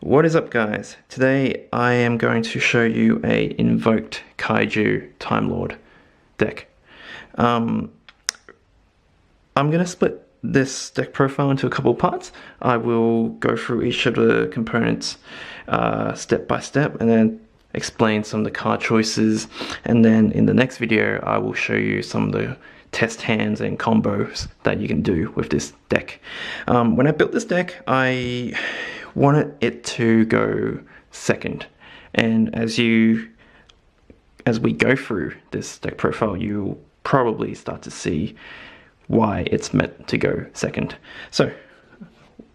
What is up, guys? Today I am going to show you a Invoked Kaiju Timelord deck. I'm going to split this deck profile into a couple of parts. I will go through each of the components step by step and then explain some of the card choices, and then in the next video I will show you some of the test hands and combos that you can do with this deck. When I built this deck, I wanted it to go second, and as we go through this deck profile, you'll probably start to see why it's meant to go second. So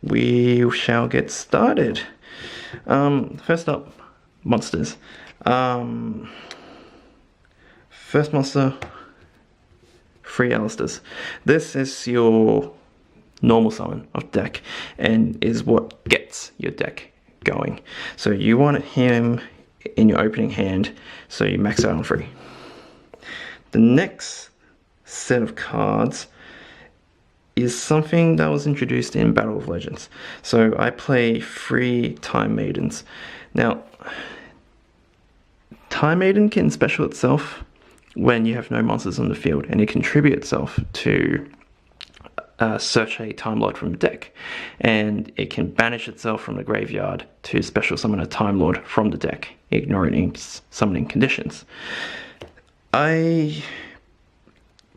we shall get started. First up, monsters. First monster, 3 Aleisters. This is your normal summon of deck and is what gets your deck going. So you want him in your opening hand, so you max out on 3. The next set of cards is something that was introduced in Battle of Legends. So I play 3 Time Maidens. Now, Time Maiden can special itself when you have no monsters on the field, and it contribute itself to search a Time Lord from the deck, and it can banish itself from the graveyard to special summon a Time Lord from the deck, ignoring summoning conditions. I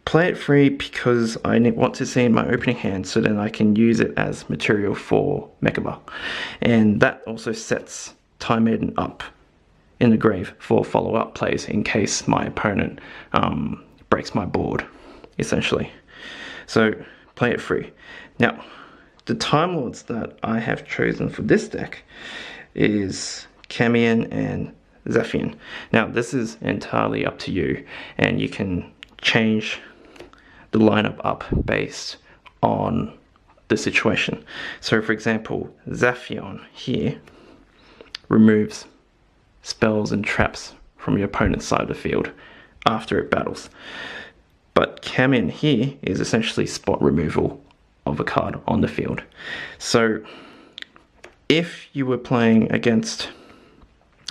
play it free because I want to see in my opening hand, so then I can use it as material for Mechaba, and that also sets Time Maiden up in the grave for follow-up plays in case my opponent breaks my board, essentially. So play it free. Now, the Time Lords that I have chosen for this deck is Kamion and Zaphion. Now, this is entirely up to you, and you can change the lineup up based on the situation. So, for example, Zaphion here removes spells and traps from your opponent's side of the field after it battles. But Kamion here is essentially spot removal of a card on the field. So if you were playing against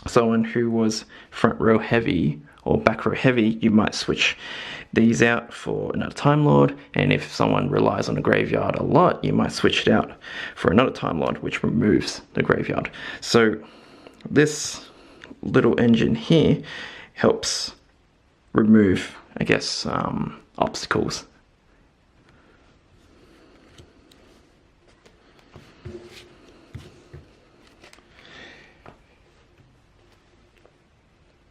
someone who was front row heavy or back row heavy, you might switch these out for another Time Lord, and if someone relies on the graveyard a lot, you might switch it out for another Time Lord, which removes the graveyard. So this little engine here helps remove, I guess, obstacles.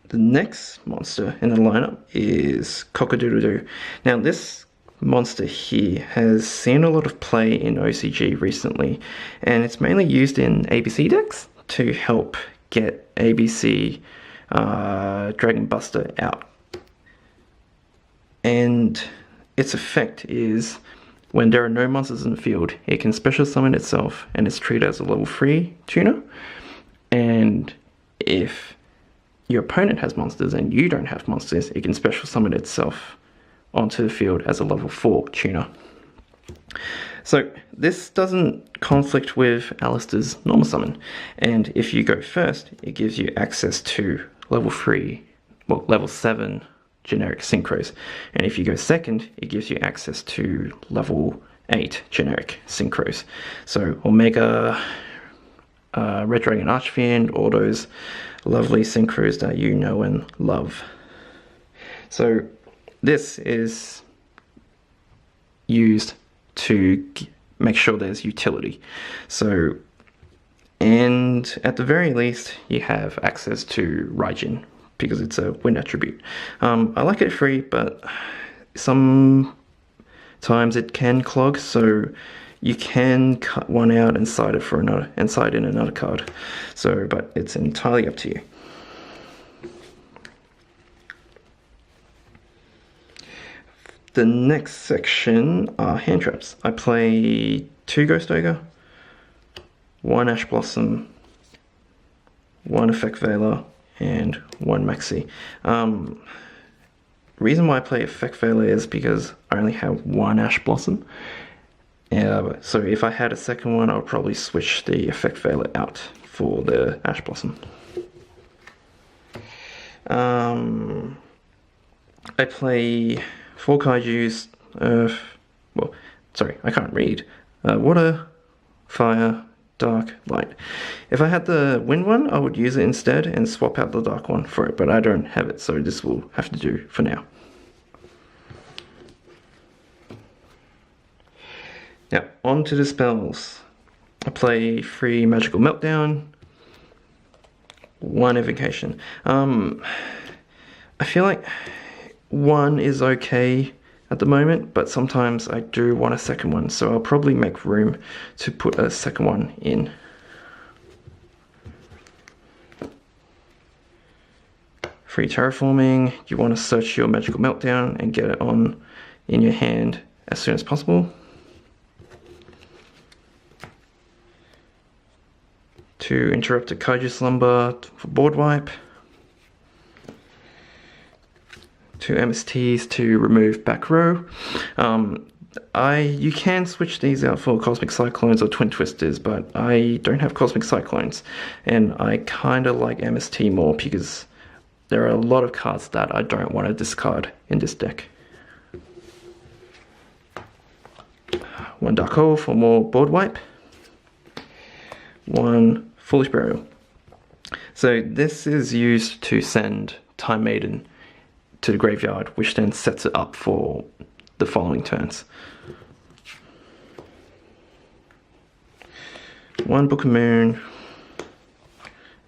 The next monster in the lineup is Cockadoodledoo. Now, this monster here has seen a lot of play in OCG recently, and it's mainly used in ABC decks to help get ABC Dragon Buster out. And its effect is when there are no monsters in the field, it can special summon itself, and it's treated as a level 3 tuner. And if your opponent has monsters and you don't have monsters, it can special summon itself onto the field as a level 4 tuner. So this doesn't conflict with Aleister's normal summon, and if you go first, it gives you access to level 7 generic synchros, and if you go second, it gives you access to level 8 generic synchros. So Omega, Red Dragon Archfiend, all those lovely synchros that you know and love. So this is used to make sure there's utility. So, and at the very least, you have access to Radian because it's a wind attribute. I like it free, but sometimes it can clog, so you can cut one out and side it for another, and side in another card. So, but it's entirely up to you. The next section are hand traps. I play 2 Ghost Ogre, 1 Ash Blossom, 1 Effect Veiler, and 1 Maxx. Reason why I play Effect Veiler is because I only have 1 Ash Blossom, So if I had a second one, I would probably switch the Effect Veiler out for the Ash Blossom. I play 4 Kaijus, well, sorry, I can't read. Water, Fire, Dark, Light. If I had the Wind one, I would use it instead and swap out the Dark one for it, but I don't have it, so this will have to do for now. Now, on to the spells. I play 3 Magical Meltdown, 1 Invocation. I feel like 1 is okay at the moment, but sometimes I do want a second one, so I'll probably make room to put a second one in. Free Terraforming, you want to search your Magical Meltdown and get it on in your hand as soon as possible. 2 Interrupted Kaiju Slumber for board wipe. 2 MSTs to remove back row. You can switch these out for Cosmic Cyclones or Twin Twisters, but I don't have Cosmic Cyclones, and I kind of like MST more because there are a lot of cards that I don't want to discard in this deck. 1 Dark Hole for more board wipe. 1 Foolish Burial. So this is used to send Time Maiden to the graveyard, which then sets it up for the following turns. 1 Book of Moon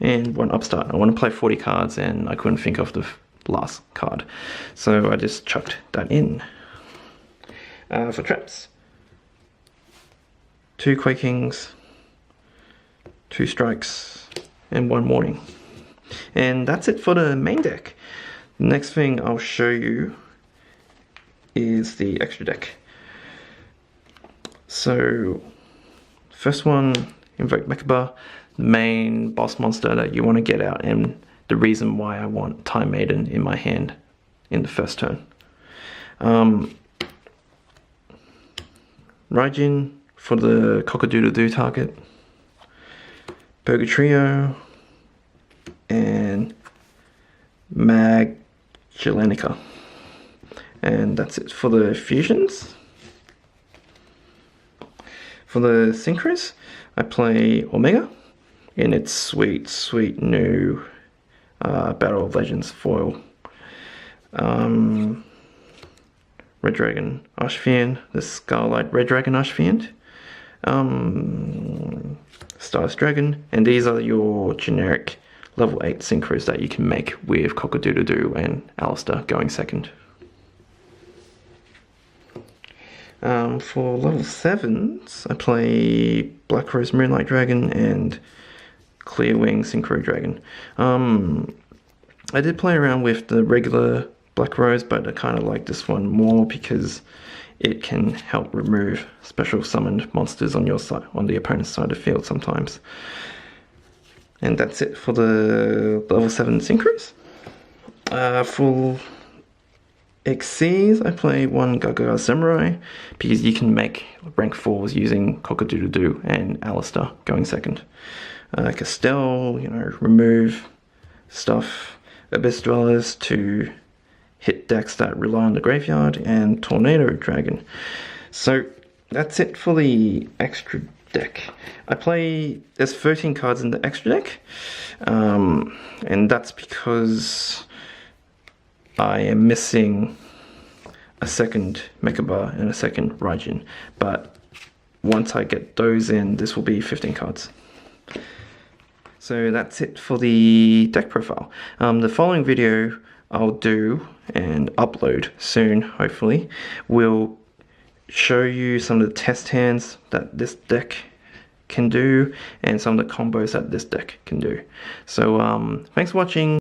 and 1 Upstart. I want to play 40 cards and I couldn't think of the last card, so I just chucked that in. For traps, 2 Quakings, 2 Strikes, and 1 Warning. And that's it for the main deck. The next thing I'll show you is the extra deck. So, first one, Invoke Mechaba, the main boss monster that you want to get out, and the reason why I want Time Maiden in my hand in the first turn. Radian for the Cockadoodledoo target. Burger Trio, and Magical. And that's it for the fusions. For the synchros, I play Omega in its sweet, sweet new Battle of Legends foil. Red Dragon Archfiend, the Scarlet Red Dragon Archfiend. Stardust Dragon, and these are your generic level 8 synchros that you can make with Cockadoodledoo and Aleister going second. For level 7s, I play Black Rose Moonlight Dragon and Clear Wing Synchro Dragon. I did play around with the regular Black Rose, but I kind of like this one more because it can help remove special summoned monsters on your side, on the opponent's side of the field sometimes. And that's it for the level 7 synchros. For XCs, I play 1 Gaga Samurai because you can make rank 4s using Cockadoodledoo and Aleister going second. Castell, remove stuff. Abyss Dwellers to hit decks that rely on the graveyard, and Tornado Dragon. So that's it for the extra deck. There's 13 cards in the extra deck, and that's because I am missing a second Mechaba and a second Radian, but once I get those in, this will be 15 cards. So that's it for the deck profile. The following video I'll do and upload soon, hopefully, will show you some of the test hands that this deck can do and some of the combos that this deck can do. So thanks for watching.